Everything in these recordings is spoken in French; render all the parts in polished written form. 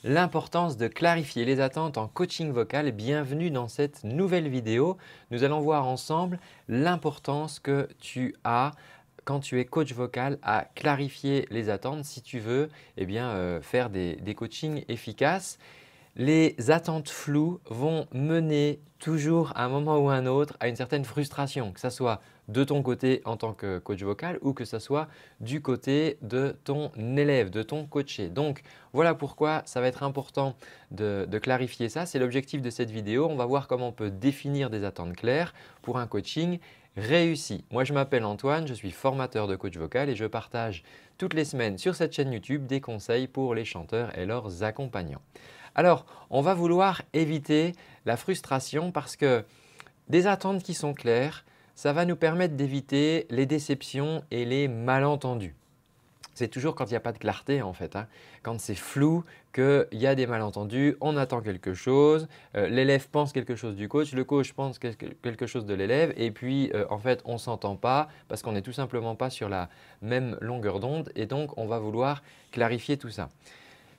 l'importance de clarifier les attentes en coaching vocal. Bienvenue dans cette nouvelle vidéo. Nous allons voir ensemble l'importance que tu as quand tu es coach vocal à clarifier les attentes si tu veux faire des coachings efficaces. Les attentes floues vont mener toujours à un moment ou à un autre à une certaine frustration, que ce soit de ton côté en tant que coach vocal ou que ce soit du côté de ton élève, de ton coaché. Donc voilà pourquoi ça va être important de clarifier ça. C'est l'objectif de cette vidéo. On va voir comment on peut définir des attentes claires pour un coaching réussi. Moi je m'appelle Antoine, je suis formateur de coach vocal et je partage toutes les semaines sur cette chaîne YouTube des conseils pour les chanteurs et leurs accompagnants. Alors, on va vouloir éviter la frustration parce que des attentes qui sont claires, ça va nous permettre d'éviter les déceptions et les malentendus. C'est toujours quand il n'y a pas de clarté en fait, quand c'est flou qu'il y a des malentendus, on attend quelque chose, l'élève pense quelque chose du coach, le coach pense quelque chose de l'élève et puis en fait on ne s'entend pas parce qu'on n'est tout simplement pas sur la même longueur d'onde et donc on va vouloir clarifier tout ça.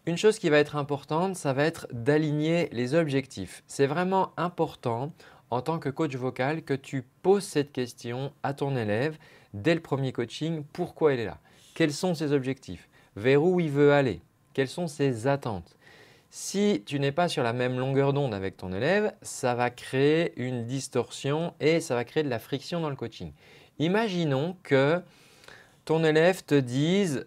Une chose qui va être importante, ça va être d'aligner les objectifs. C'est vraiment important en tant que coach vocal que tu poses cette question à ton élève dès le premier coaching. Pourquoi il est là? Quels sont ses objectifs? Vers où il veut aller? Quelles sont ses attentes? Si tu n'es pas sur la même longueur d'onde avec ton élève, ça va créer une distorsion et ça va créer de la friction dans le coaching. Imaginons que ton élève te dise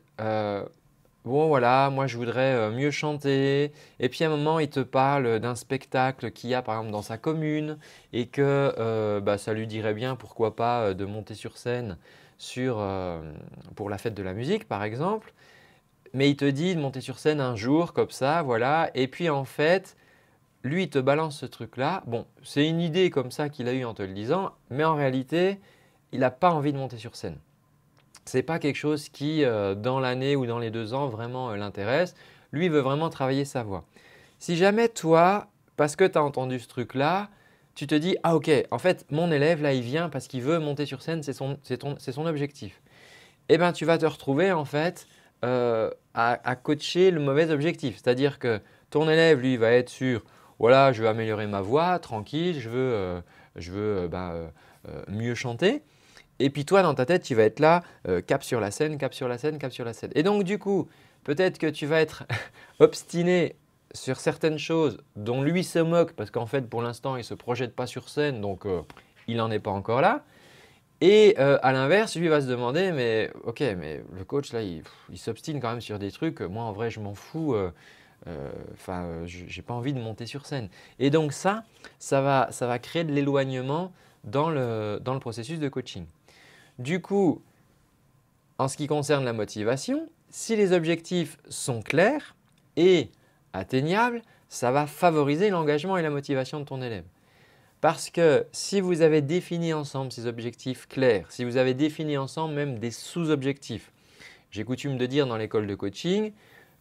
bon voilà, moi je voudrais mieux chanter et puis à un moment il te parle d'un spectacle qu'il y a par exemple dans sa commune et que ça lui dirait bien pourquoi pas de monter sur scène pour la fête de la musique par exemple. Mais il te dit de monter sur scène un jour comme ça, voilà. Et puis en fait, lui il te balance ce truc-là. Bon, c'est une idée comme ça qu'il a eue en te le disant, mais en réalité, il n'a pas envie de monter sur scène. Ce n'est pas quelque chose qui, dans l'année ou dans les 2 ans, vraiment l'intéresse. Lui, il veut vraiment travailler sa voix. Si jamais toi, parce que tu as entendu ce truc-là, tu te dis « Ah ok, en fait, mon élève, là, il vient parce qu'il veut monter sur scène, c'est son objectif. » Eh bien, tu vas te retrouver en fait à coacher le mauvais objectif. C'est-à-dire que ton élève, lui, va être sur « Voilà, je veux améliorer ma voix, tranquille, je veux mieux chanter. » Et puis toi, dans ta tête, tu vas être là, cap sur la scène, cap sur la scène, cap sur la scène. Et donc du coup, peut-être que tu vas être obstiné sur certaines choses dont lui se moque parce qu'en fait, pour l'instant, il ne se projette pas sur scène, donc il n'en est pas encore là. Et à l'inverse, lui va se demander, mais ok, mais le coach là, il s'obstine quand même sur des trucs. Moi, en vrai, je m'en fous. Je n'ai pas envie de monter sur scène. Et donc ça va créer de l'éloignement dans le processus de coaching. Du coup, en ce qui concerne la motivation, si les objectifs sont clairs et atteignables, ça va favoriser l'engagement et la motivation de ton élève. Parce que si vous avez défini ensemble ces objectifs clairs, si vous avez défini ensemble même des sous-objectifs, j'ai coutume de dire dans l'école de coaching,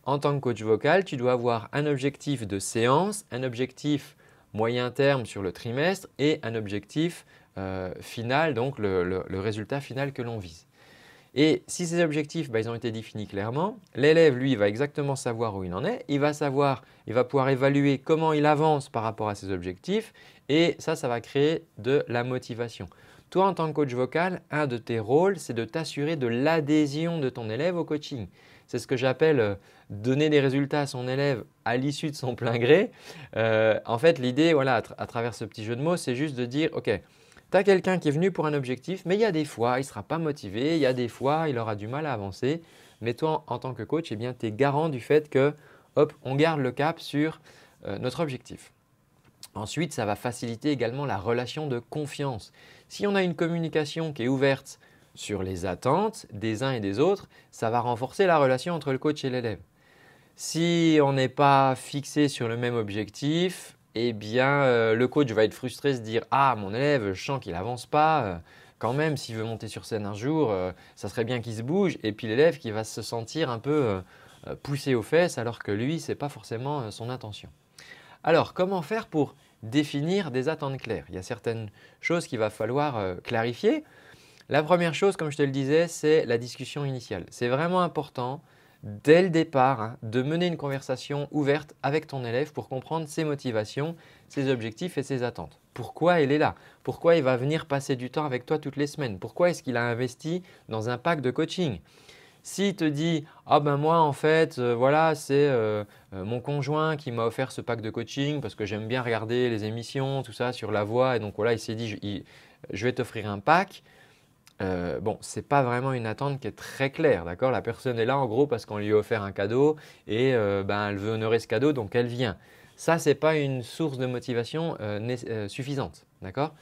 en tant que coach vocal, tu dois avoir un objectif de séance, un objectif moyen terme sur le trimestre et un objectif final, donc le résultat final que l'on vise. Et si ces objectifs ils ont été définis clairement, l'élève lui va exactement savoir où il en est, il va pouvoir évaluer comment il avance par rapport à ses objectifs et ça va créer de la motivation. Toi en tant que coach vocal, un de tes rôles c'est de t'assurer de l'adhésion de ton élève au coaching. C'est ce que j'appelle donner des résultats à son élève à l'issue de son plein gré. En fait l'idée voilà, à travers ce petit jeu de mots c'est juste de dire ok, tu as quelqu'un qui est venu pour un objectif, mais il y a des fois, il ne sera pas motivé, il y a des fois, il aura du mal à avancer. Mais toi, en tant que coach, tu es garant du fait que, hop, on garde le cap sur notre objectif. Ensuite, ça va faciliter également la relation de confiance. Si on a une communication qui est ouverte sur les attentes des uns et des autres, ça va renforcer la relation entre le coach et l'élève. Si on n'est pas fixé sur le même objectif, eh bien le coach va être frustré, se dire « Ah, mon élève, je sens qu'il n'avance pas. Quand même, s'il veut monter sur scène un jour, ça serait bien qu'il se bouge. » Et puis l'élève qui va se sentir un peu poussé aux fesses alors que lui, ce n'est pas forcément son intention. Alors, comment faire pour définir des attentes claires? Il y a certaines choses qu'il va falloir clarifier. La première chose, comme je te le disais, c'est la discussion initiale. C'est vraiment important dès le départ, hein, de mener une conversation ouverte avec ton élève pour comprendre ses motivations, ses objectifs et ses attentes. Pourquoi il est là? Pourquoi il va venir passer du temps avec toi toutes les semaines? Pourquoi est-ce qu'il a investi dans un pack de coaching? S'il te dit « Ah ben moi en fait voilà c'est mon conjoint qui m'a offert ce pack de coaching parce que j'aime bien regarder les émissions tout ça sur La Voix et donc voilà il s'est dit je vais t'offrir un pack ». Bon, ce n'est pas vraiment une attente qui est très claire, d'accord? La personne est là en gros parce qu'on lui a offert un cadeau et ben, elle veut honorer ce cadeau donc elle vient. Ça, ce n'est pas une source de motivation suffisante, d'accord?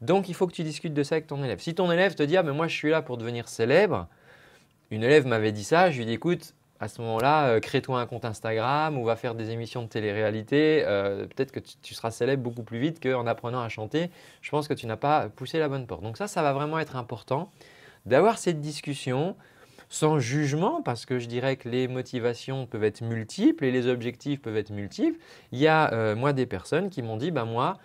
Donc, il faut que tu discutes de ça avec ton élève. Si ton élève te dit « Ah mais moi je suis là pour devenir célèbre », une élève m'avait dit ça, je lui ai dit « Écoute, à ce moment-là, crée-toi un compte Instagram ou va faire des émissions de télé-réalité. Peut-être que tu seras célèbre beaucoup plus vite qu'en apprenant à chanter. Je pense que tu n'as pas poussé la bonne porte. » Donc ça va vraiment être important d'avoir cette discussion sans jugement parce que je dirais que les motivations peuvent être multiples et les objectifs peuvent être multiples. Il y a moi des personnes qui m'ont dit « Moi,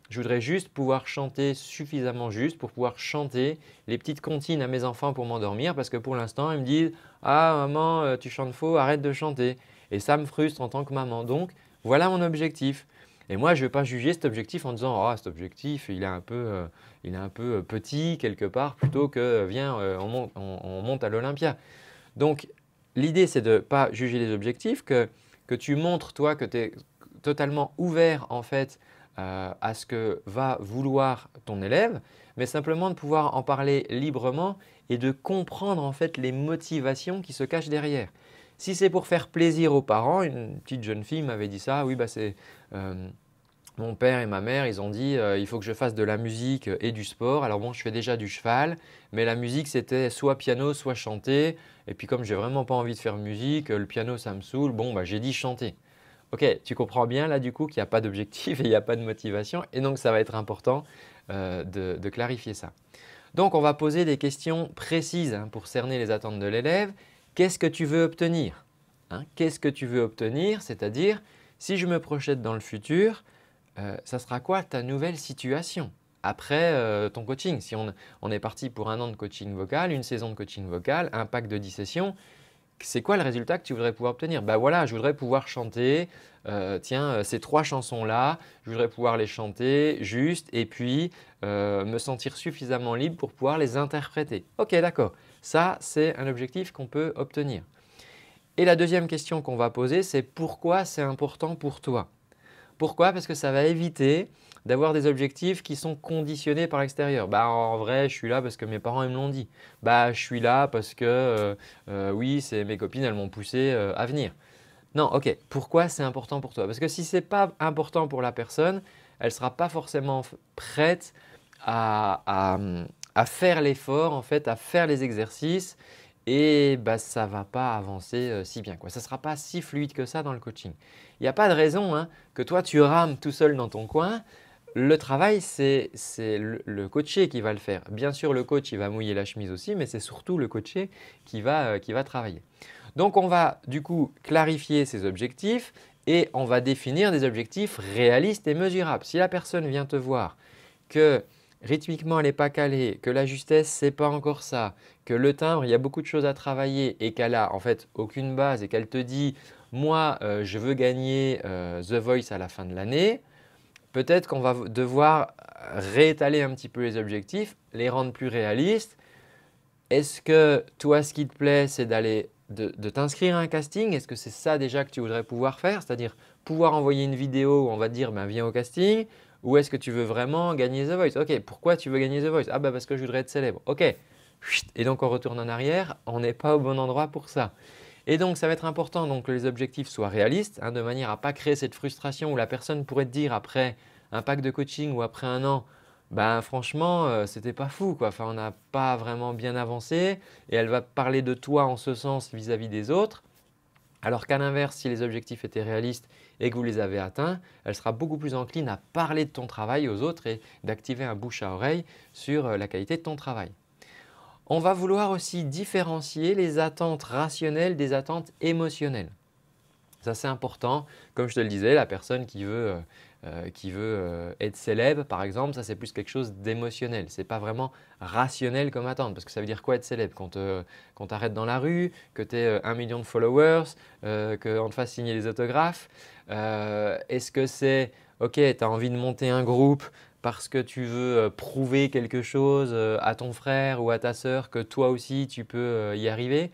je voudrais juste pouvoir chanter suffisamment juste pour pouvoir chanter les petites comptines à mes enfants pour m'endormir parce que pour l'instant, ils me disent « Ah maman, tu chantes faux, arrête de chanter ». Et ça me frustre en tant que maman. Donc, voilà mon objectif. Et moi, je ne vais pas juger cet objectif en disant « Ah, cet objectif, il est un peu petit quelque part plutôt que viens, on monte à l'Olympia ». Donc, l'idée, c'est de ne pas juger les objectifs, que tu montres toi que tu es totalement ouvert en fait à ce que va vouloir ton élève, mais simplement de pouvoir en parler librement et de comprendre en fait les motivations qui se cachent derrière. Si c'est pour faire plaisir aux parents, une petite jeune fille m'avait dit ça, oui c'est mon père et ma mère, ils ont dit il faut que je fasse de la musique et du sport. Alors bon, je fais déjà du cheval, mais la musique c'était soit piano, soit chanter. Et puis comme j'ai vraiment pas envie de faire musique, le piano ça me saoule, bon j'ai dit chanter. Ok, tu comprends bien là du coup qu'il n'y a pas d'objectif et il n'y a pas de motivation et donc ça va être important de clarifier ça. Donc on va poser des questions précises pour cerner les attentes de l'élève. Qu'est-ce que tu veux obtenir? Qu'est-ce que tu veux obtenir? C'est-à-dire si je me projette dans le futur, ça sera quoi ta nouvelle situation après ton coaching? Si on est parti pour 1 an de coaching vocal, une saison de coaching vocal, un pack de 10 sessions, c'est quoi le résultat que tu voudrais pouvoir obtenir? Voilà, je voudrais pouvoir chanter, ces 3 chansons-là, je voudrais pouvoir les chanter juste et puis me sentir suffisamment libre pour pouvoir les interpréter. Ok, d'accord. Ça, c'est un objectif qu'on peut obtenir. Et la deuxième question qu'on va poser, c'est pourquoi c'est important pour toi? Pourquoi? Parce que ça va éviter d'avoir des objectifs qui sont conditionnés par l'extérieur. En vrai, je suis là parce que mes parents me l'ont dit. Je suis là parce que oui, c'est mes copines, elles m'ont poussé à venir. Non, ok. Pourquoi c'est important pour toi? Parce que si ce n'est pas important pour la personne, elle ne sera pas forcément prête à faire l'effort, en fait, à faire les exercices et ça ne va pas avancer si bien. Ça ne sera pas si fluide que ça dans le coaching. Il n'y a pas de raison que toi, tu rames tout seul dans ton coin. Le travail, c'est le coaché qui va le faire. Bien sûr, le coach, il va mouiller la chemise aussi, mais c'est surtout le coaché qui va travailler. Donc, on va du coup clarifier ses objectifs et on va définir des objectifs réalistes et mesurables. Si la personne vient te voir que rythmiquement, elle n'est pas calée, que la justesse, ce n'est pas encore ça, que le timbre, il y a beaucoup de choses à travailler et qu'elle n'a en fait aucune base et qu'elle te dit « moi, je veux gagner The Voice à la fin de l'année », peut-être qu'on va devoir réétaler un petit peu les objectifs, les rendre plus réalistes. Est-ce que toi, ce qui te plaît, c'est de t'inscrire à un casting? Est-ce que c'est ça déjà que tu voudrais pouvoir faire? C'est-à-dire pouvoir envoyer une vidéo où on va te dire viens au casting? Ou est-ce que tu veux vraiment gagner The Voice? Ok, pourquoi tu veux gagner The Voice? Ah parce que je voudrais être célèbre. Ok, et donc on retourne en arrière, on n'est pas au bon endroit pour ça. Et donc ça va être important que les objectifs soient réalistes de manière à ne pas créer cette frustration où la personne pourrait te dire après un pack de coaching ou après 1 an franchement, c'était pas fou quoi. On n'a pas vraiment bien avancé et elle va parler de toi en ce sens vis-à-vis des autres. Alors qu'à l'inverse, si les objectifs étaient réalistes et que vous les avez atteints, elle sera beaucoup plus encline à parler de ton travail aux autres et d'activer un bouche à oreille sur la qualité de ton travail. On va vouloir aussi différencier les attentes rationnelles des attentes émotionnelles. Ça, c'est important. Comme je te le disais, la personne qui veut être célèbre, par exemple, ça, c'est plus quelque chose d'émotionnel. Ce n'est pas vraiment rationnel comme attente. Parce que ça veut dire quoi être célèbre? Qu'on t'arrête dans la rue, que tu aies 1 million de followers, qu'on te fasse signer des autographes. Est-ce que c'est OK, tu as envie de monter un groupe parce que tu veux prouver quelque chose à ton frère ou à ta sœur que toi aussi tu peux y arriver?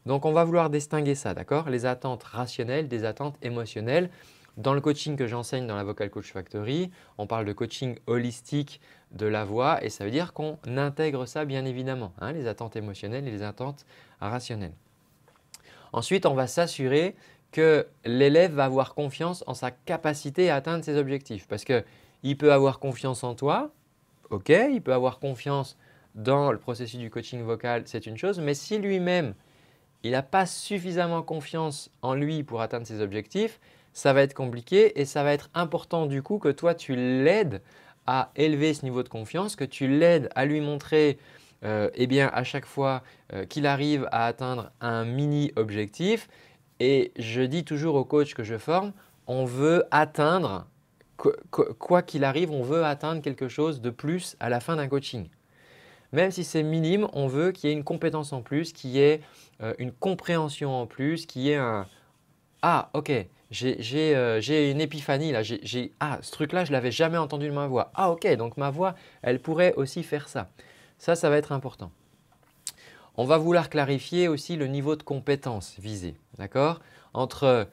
Donc, on va vouloir distinguer ça, d'accord? Les attentes rationnelles des attentes émotionnelles. Dans le coaching que j'enseigne dans la Vocal Coach Factory, on parle de coaching holistique de la voix et ça veut dire qu'on intègre ça bien évidemment, hein, les attentes émotionnelles et les attentes rationnelles. Ensuite, on va s'assurer que l'élève va avoir confiance en sa capacité à atteindre ses objectifs parce qu'il peut avoir confiance en toi, ok, il peut avoir confiance dans le processus du coaching vocal, c'est une chose, mais si lui-même il n'a pas suffisamment confiance en lui pour atteindre ses objectifs, ça va être compliqué et ça va être important du coup que toi tu l'aides à élever ce niveau de confiance, que tu l'aides à lui montrer eh bien, à chaque fois qu'il arrive à atteindre un mini objectif. Et je dis toujours aux coachs que je forme, on veut atteindre, quoi qu'il arrive, on veut atteindre quelque chose de plus à la fin d'un coaching. Même si c'est minime, on veut qu'il y ait une compétence en plus, qu'il y ait une compréhension en plus, qu'il y ait un « Ah, ok, j'ai une épiphanie là, ah, ce truc-là, je ne l'avais jamais entendu de ma voix. Ah, ok, donc ma voix, elle pourrait aussi faire ça. » Ça va être important. On va vouloir clarifier aussi le niveau de compétence visé, d'accord? Entre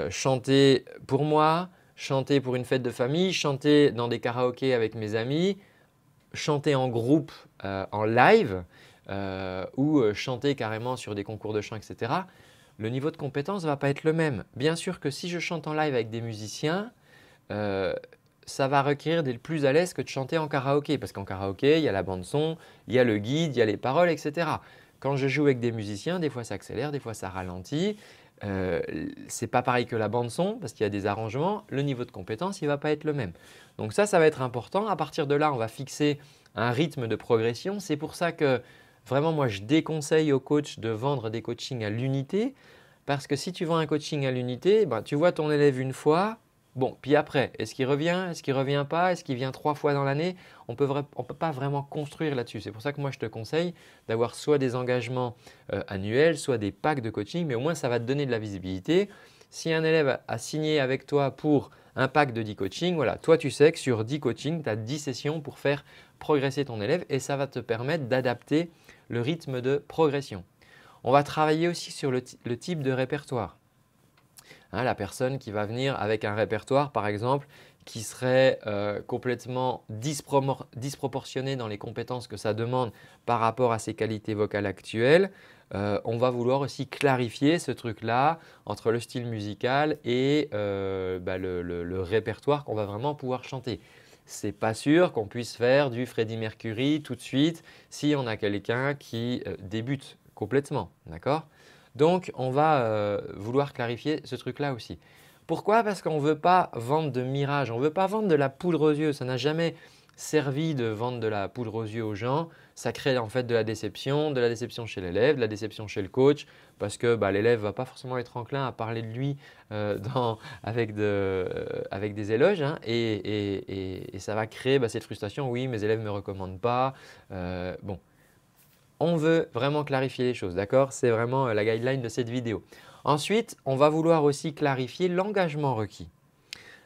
chanter pour moi, chanter pour une fête de famille, chanter dans des karaokés avec mes amis, chanter en groupe en live ou chanter carrément sur des concours de chant, etc., le niveau de compétence ne va pas être le même. Bien sûr que si je chante en live avec des musiciens, ça va requérir d'être plus à l'aise que de chanter en karaoké parce qu'en karaoké, il y a la bande son, il y a le guide, il y a les paroles, etc. Quand je joue avec des musiciens, des fois ça accélère, des fois ça ralentit. Ce n'est pas pareil que la bande son parce qu'il y a des arrangements. Le niveau de compétence, il ne va pas être le même. Donc ça va être important. À partir de là, on va fixer un rythme de progression. C'est pour ça que vraiment, moi, je déconseille aux coachs de vendre des coachings à l'unité parce que si tu vends un coaching à l'unité, ben, tu vois ton élève une fois, bon, puis après, est-ce qu'il revient? Est-ce qu'il ne revient pas? Est-ce qu'il vient 3 fois dans l'année? On ne peut pas vraiment construire là-dessus. C'est pour ça que moi, je te conseille d'avoir soit des engagements annuels, soit des packs de coaching, mais au moins, ça va te donner de la visibilité. Si un élève a signé avec toi pour un pack de 10 coachings, voilà, toi, tu sais que sur 10 coachings, tu as 10 sessions pour faire progresser ton élève et ça va te permettre d'adapter le rythme de progression. On va travailler aussi sur le type de répertoire. Hein, la personne qui va venir avec un répertoire, par exemple, qui serait complètement disproportionné dans les compétences que ça demande par rapport à ses qualités vocales actuelles, on va vouloir aussi clarifier ce truc-là entre le style musical et le répertoire qu'on va vraiment pouvoir chanter. Ce n'est pas sûr qu'on puisse faire du Freddie Mercury tout de suite si on a quelqu'un qui débute complètement, d'accord? Donc, on va vouloir clarifier ce truc-là aussi. Pourquoi? Parce qu'on ne veut pas vendre de mirage, on ne veut pas vendre de la poudre aux yeux. Ça n'a jamais servi de vendre de la poudre aux yeux aux gens. Ça crée en fait de la déception chez l'élève, de la déception chez le coach parce que l'élève ne va pas forcément être enclin à parler de lui avec des éloges hein, et ça va créer cette frustration. Oui, mes élèves ne me recommandent pas. Bon. On veut vraiment clarifier les choses, d'accord? C'est vraiment la guideline de cette vidéo. Ensuite, on va vouloir aussi clarifier l'engagement requis.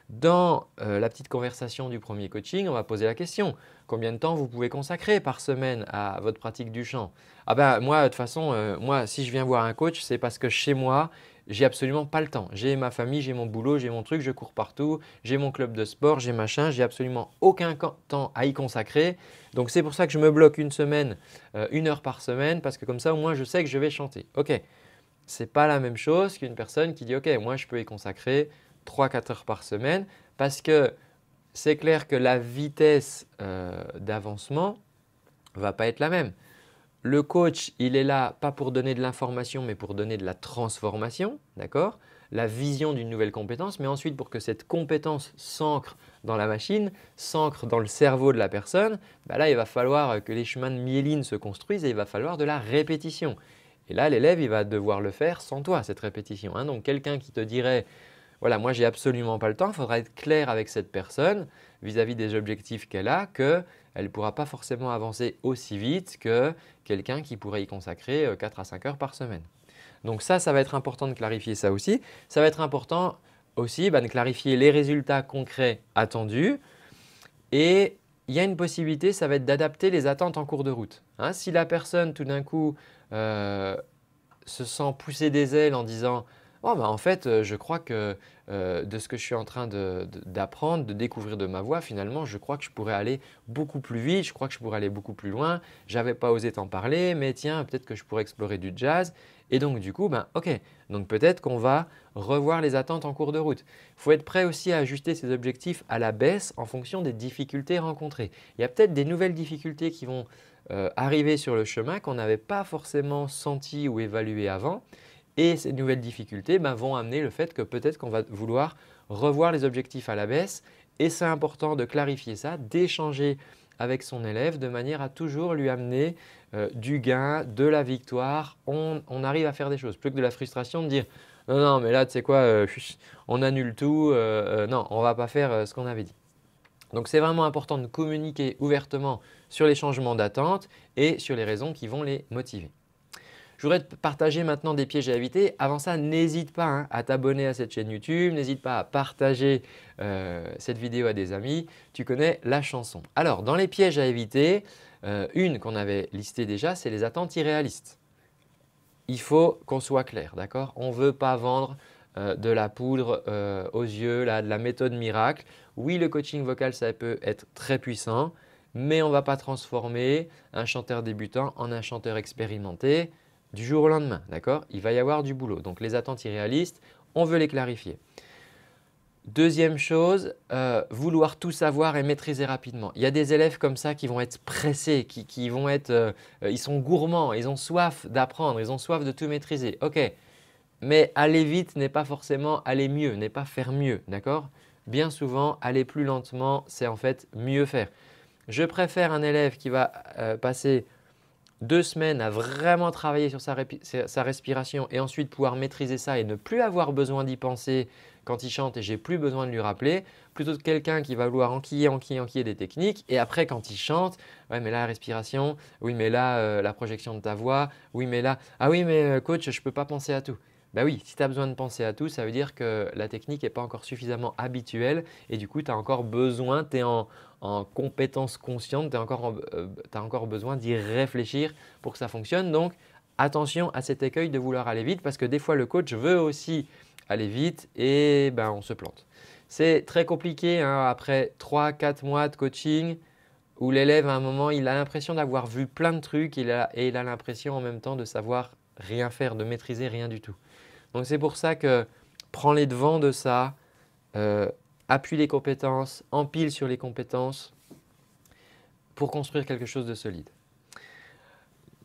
Dans la petite conversation du premier coaching, on va poser la question « Combien de temps vous pouvez consacrer par semaine à votre pratique du chant ?» Ah ben moi, de toute façon, moi si je viens voir un coach, c'est parce que chez moi, j'ai absolument pas le temps. J'ai ma famille, j'ai mon boulot, j'ai mon truc, je cours partout, j'ai mon club de sport, j'ai machin, j'ai absolument aucun temps à y consacrer. Donc c'est pour ça que je me bloque une semaine, 1 heure par semaine parce que comme ça au moins je sais que je vais chanter. Ok, ce n'est pas la même chose qu'une personne qui dit « Ok, moi je peux y consacrer 3-4 heures par semaine parce que c'est clair que la vitesse d'avancement ne va pas être la même. Le coach, il est là pas pour donner de l'information mais pour donner de la transformation, d'accord? La vision d'une nouvelle compétence, mais ensuite pour que cette compétence s'ancre dans la machine, s'ancre dans le cerveau de la personne, là il va falloir que les chemins de myéline se construisent et il va falloir de la répétition. Et là, l'élève, il va devoir le faire sans toi, cette répétition, hein. Donc, quelqu'un qui te dirait, voilà, moi, j'ai absolument pas le temps, il faudra être clair avec cette personne vis-à-vis des objectifs qu'elle a, qu'elle ne pourra pas forcément avancer aussi vite que quelqu'un qui pourrait y consacrer 4 à 5 heures par semaine. Donc ça va être important de clarifier ça aussi. Ça va être important aussi de clarifier les résultats concrets attendus. Et il y a une possibilité, ça va être d'adapter les attentes en cours de route, hein. Si la personne tout d'un coup se sent pousser des ailes en disant « Oh, en fait, je crois que de ce que je suis en train d'apprendre, de découvrir de ma voix, finalement, je crois que je pourrais aller beaucoup plus vite, je crois que je pourrais aller beaucoup plus loin. Je n'avais pas osé t'en parler, mais tiens, peut-être que je pourrais explorer du jazz. » Et donc, du coup, ok, donc peut-être qu'on va revoir les attentes en cours de route. Il faut être prêt aussi à ajuster ses objectifs à la baisse en fonction des difficultés rencontrées. Il y a peut-être des nouvelles difficultés qui vont arriver sur le chemin qu'on n'avait pas forcément senti ou évalué avant. Et ces nouvelles difficultés vont amener le fait que peut-être qu'on va vouloir revoir les objectifs à la baisse. Et c'est important de clarifier ça, d'échanger avec son élève de manière à toujours lui amener du gain, de la victoire. On arrive à faire des choses. Plus que de la frustration de dire « Non, non, mais là, tu sais quoi, on annule tout. Non, on ne va pas faire ce qu'on avait dit. » Donc, c'est vraiment important de communiquer ouvertement sur les changements d'attente et sur les raisons qui vont les motiver. Je voudrais te partager maintenant des pièges à éviter. Avant ça, n'hésite pas à t'abonner à cette chaîne YouTube, n'hésite pas à partager cette vidéo à des amis. Tu connais la chanson. Alors, dans les pièges à éviter, une qu'on avait listée déjà, c'est les attentes irréalistes. Il faut qu'on soit clair, d'accord? On ne veut pas vendre de la poudre aux yeux, de la méthode miracle. Oui, le coaching vocal, ça peut être très puissant, mais on ne va pas transformer un chanteur débutant en un chanteur expérimenté du jour au lendemain, d'accord? Il va y avoir du boulot. Donc, les attentes irréalistes, on veut les clarifier. Deuxième chose, vouloir tout savoir et maîtriser rapidement. Il y a des élèves comme ça qui vont être pressés, qui vont être, ils sont gourmands, ils ont soif d'apprendre, ils ont soif de tout maîtriser. Ok, mais aller vite n'est pas forcément aller mieux, n'est pas faire mieux, d'accord? Bien souvent, aller plus lentement, c'est en fait mieux faire. Je préfère un élève qui va passer 2 semaines à vraiment travailler sur sa respiration et ensuite pouvoir maîtriser ça et ne plus avoir besoin d'y penser quand il chante et j'ai plus besoin de lui rappeler, plutôt que quelqu'un qui va vouloir enquiller des techniques et après quand il chante, ouais mais là la respiration, oui mais là la projection de ta voix, oui mais là, ah oui mais coach je ne peux pas penser à tout. Ben oui, si tu as besoin de penser à tout, ça veut dire que la technique n'est pas encore suffisamment habituelle et du coup tu as encore besoin, tu es en compétence consciente, tu as encore besoin d'y réfléchir pour que ça fonctionne. Donc, attention à cet écueil de vouloir aller vite parce que des fois, le coach veut aussi aller vite et on se plante. C'est très compliqué après 3-4 mois de coaching où l'élève à un moment, il a l'impression d'avoir vu plein de trucs et il a l'impression en même temps de savoir rien faire, de maîtriser rien du tout. Donc, c'est pour ça que prends les devants de ça. Appuie les compétences, empile sur les compétences pour construire quelque chose de solide.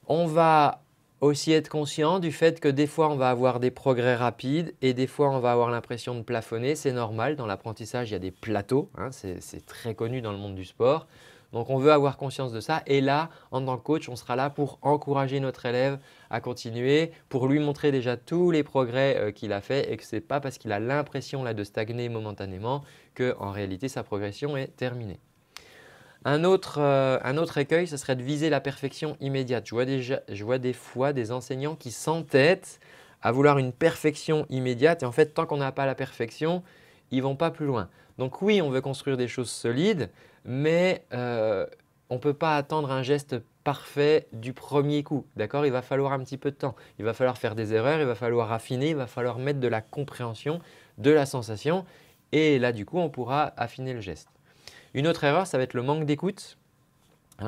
On va aussi être conscient du fait que des fois, on va avoir des progrès rapides et des fois, on va avoir l'impression de plafonner. C'est normal, dans l'apprentissage, il y a des plateaux, c'est très connu dans le monde du sport. Donc, on veut avoir conscience de ça et là, en tant que coach, on sera là pour encourager notre élève à continuer, pour lui montrer déjà tous les progrès qu'il a fait et que ce n'est pas parce qu'il a l'impression de stagner momentanément qu'en réalité, sa progression est terminée. Un autre écueil, ce serait de viser la perfection immédiate. Je vois des fois des enseignants qui s'entêtent à vouloir une perfection immédiate et en fait, tant qu'on n'a pas la perfection, ils ne vont pas plus loin. Donc oui, on veut construire des choses solides, mais on ne peut pas attendre un geste parfait du premier coup. D'accord? Il va falloir un petit peu de temps. Il va falloir faire des erreurs, il va falloir affiner, il va falloir mettre de la compréhension, de la sensation et là du coup, on pourra affiner le geste. Une autre erreur, ça va être le manque d'écoute.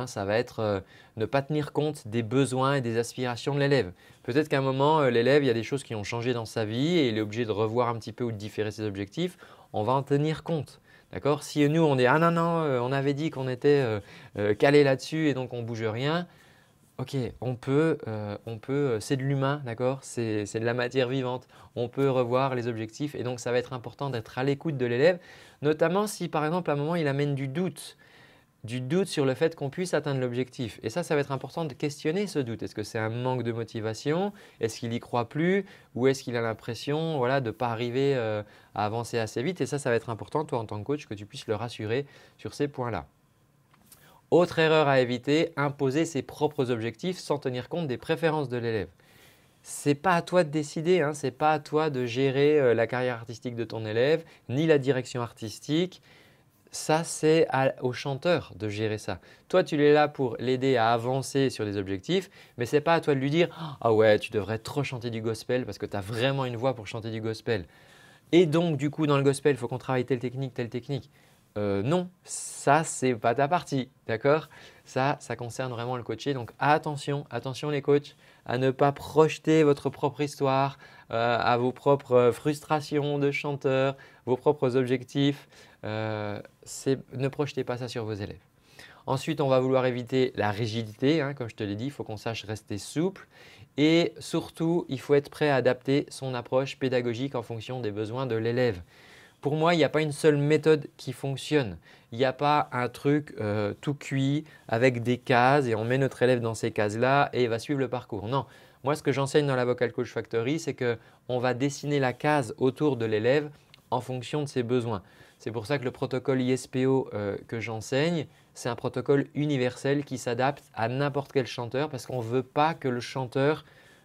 Ça va être ne pas tenir compte des besoins et des aspirations de l'élève. Peut-être qu'à un moment, l'élève, il y a des choses qui ont changé dans sa vie et il est obligé de revoir un petit peu ou de différer ses objectifs. On va en tenir compte. D'accord? Si nous, on est « Ah non, non, on avait dit qu'on était calé là-dessus et donc on ne bouge rien », ok, on peut c'est de l'humain, d'accord? C'est de la matière vivante. On peut revoir les objectifs et donc ça va être important d'être à l'écoute de l'élève, notamment si par exemple à un moment il amène du doute. du doute sur le fait qu'on puisse atteindre l'objectif. Et ça va être important de questionner ce doute. Est-ce que c'est un manque de motivation? Est-ce qu'il n'y croit plus? Ou est-ce qu'il a l'impression voilà, de ne pas arriver à avancer assez vite? Et ça va être important, toi en tant que coach, que tu puisses le rassurer sur ces points-là. Autre erreur à éviter, imposer ses propres objectifs sans tenir compte des préférences de l'élève. Ce n'est pas à toi de décider, ce n'est pas à toi de gérer la carrière artistique de ton élève, ni la direction artistique. Ça, c'est au chanteur de gérer ça. Toi, tu es là pour l'aider à avancer sur des objectifs, mais ce n'est pas à toi de lui dire « Ah ouais, tu devrais trop chanter du gospel parce que tu as vraiment une voix pour chanter du gospel. Et donc, du coup, dans le gospel, il faut qu'on travaille telle technique, telle technique. » Non, ça, ce n'est pas ta partie, d'accord? Ça concerne vraiment le coaché. Donc, attention les coachs, à ne pas projeter votre propre histoire, à vos propres frustrations de chanteur, vos propres objectifs. Ne projetez pas ça sur vos élèves. Ensuite, on va vouloir éviter la rigidité. Comme je te l'ai dit, il faut qu'on sache rester souple. Et surtout, il faut être prêt à adapter son approche pédagogique en fonction des besoins de l'élève. Pour moi, il n'y a pas une seule méthode qui fonctionne. Il n'y a pas un truc tout cuit avec des cases et on met notre élève dans ces cases-là et il va suivre le parcours. Non, moi ce que j'enseigne dans la Vocal Coach Factory, c'est qu'on va dessiner la case autour de l'élève en fonction de ses besoins. C'est pour ça que le protocole ISPO que j'enseigne, c'est un protocole universel qui s'adapte à n'importe quel chanteur parce qu'on ne veut pas que le chanteur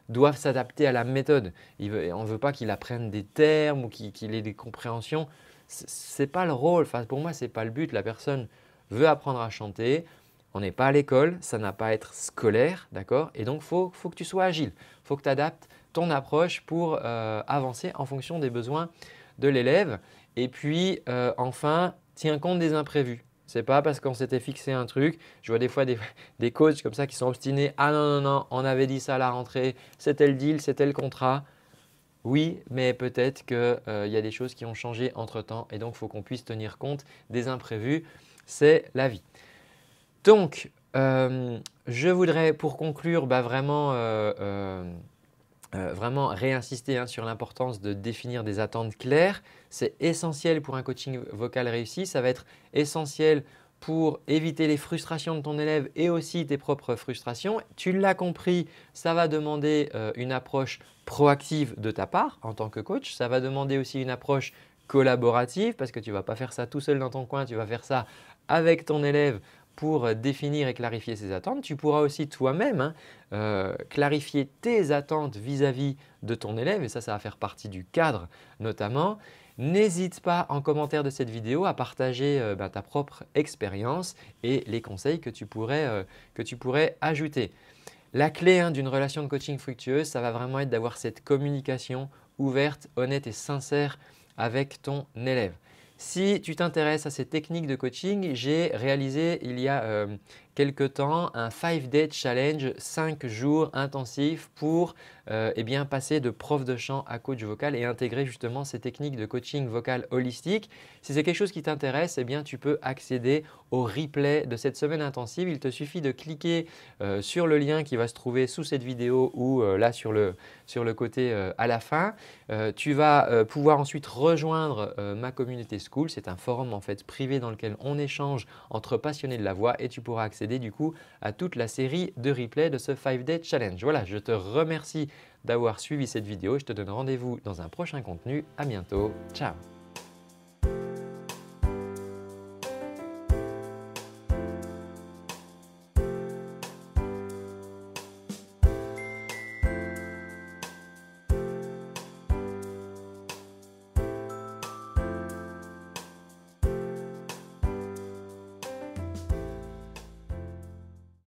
doivent s'adapter à la méthode. On ne veut pas qu'il apprenne des termes ou qu'il ait des compréhensions. Ce n'est pas le rôle. Enfin, pour moi, ce n'est pas le but. La personne veut apprendre à chanter. On n'est pas à l'école. Ça n'a pas à être scolaire. D'accord? Et donc, il faut que tu sois agile. Il faut que tu adaptes ton approche pour avancer en fonction des besoins de l'élève. Et puis, enfin, tiens compte des imprévus. Ce n'est pas parce qu'on s'était fixé un truc. Je vois des fois des coachs comme ça qui sont obstinés. « Ah non, non, non, on avait dit ça à la rentrée, c'était le deal, c'était le contrat. » Oui, mais peut-être qu'il y a des choses qui ont changé entre-temps et donc il faut qu'on puisse tenir compte des imprévus. C'est la vie. Donc, je voudrais pour conclure vraiment réinsister sur l'importance de définir des attentes claires. C'est essentiel pour un coaching vocal réussi. Ça va être essentiel pour éviter les frustrations de ton élève et aussi tes propres frustrations. Tu l'as compris, ça va demander une approche proactive de ta part en tant que coach. Ça va demander aussi une approche collaborative parce que tu ne vas pas faire ça tout seul dans ton coin, tu vas faire ça avec ton élève pour définir et clarifier ses attentes. Tu pourras aussi toi-même clarifier tes attentes vis-à-vis de ton élève et ça va faire partie du cadre notamment. N'hésite pas en commentaire de cette vidéo à partager ta propre expérience et les conseils que tu pourrais ajouter. La clé d'une relation de coaching fructueuse, ça va vraiment être d'avoir cette communication ouverte, honnête et sincère avec ton élève. Si tu t'intéresses à ces techniques de coaching, j'ai réalisé il y a quelque temps un 5-day challenge, 5 jours intensifs pour passer de prof de chant à coach vocal et intégrer justement ces techniques de coaching vocal holistique. Si c'est quelque chose qui t'intéresse, tu peux accéder au replay de cette semaine intensive. Il te suffit de cliquer sur le lien qui va se trouver sous cette vidéo ou là sur le côté à la fin. Tu vas pouvoir ensuite rejoindre ma communauté School. C'est un forum en fait privé dans lequel on échange entre passionnés de la voix et tu pourras accéder du coup à toute la série de replays de ce 5-day challenge. Voilà, je te remercie d'avoir suivi cette vidéo. Je te donne rendez-vous dans un prochain contenu. À bientôt. Ciao.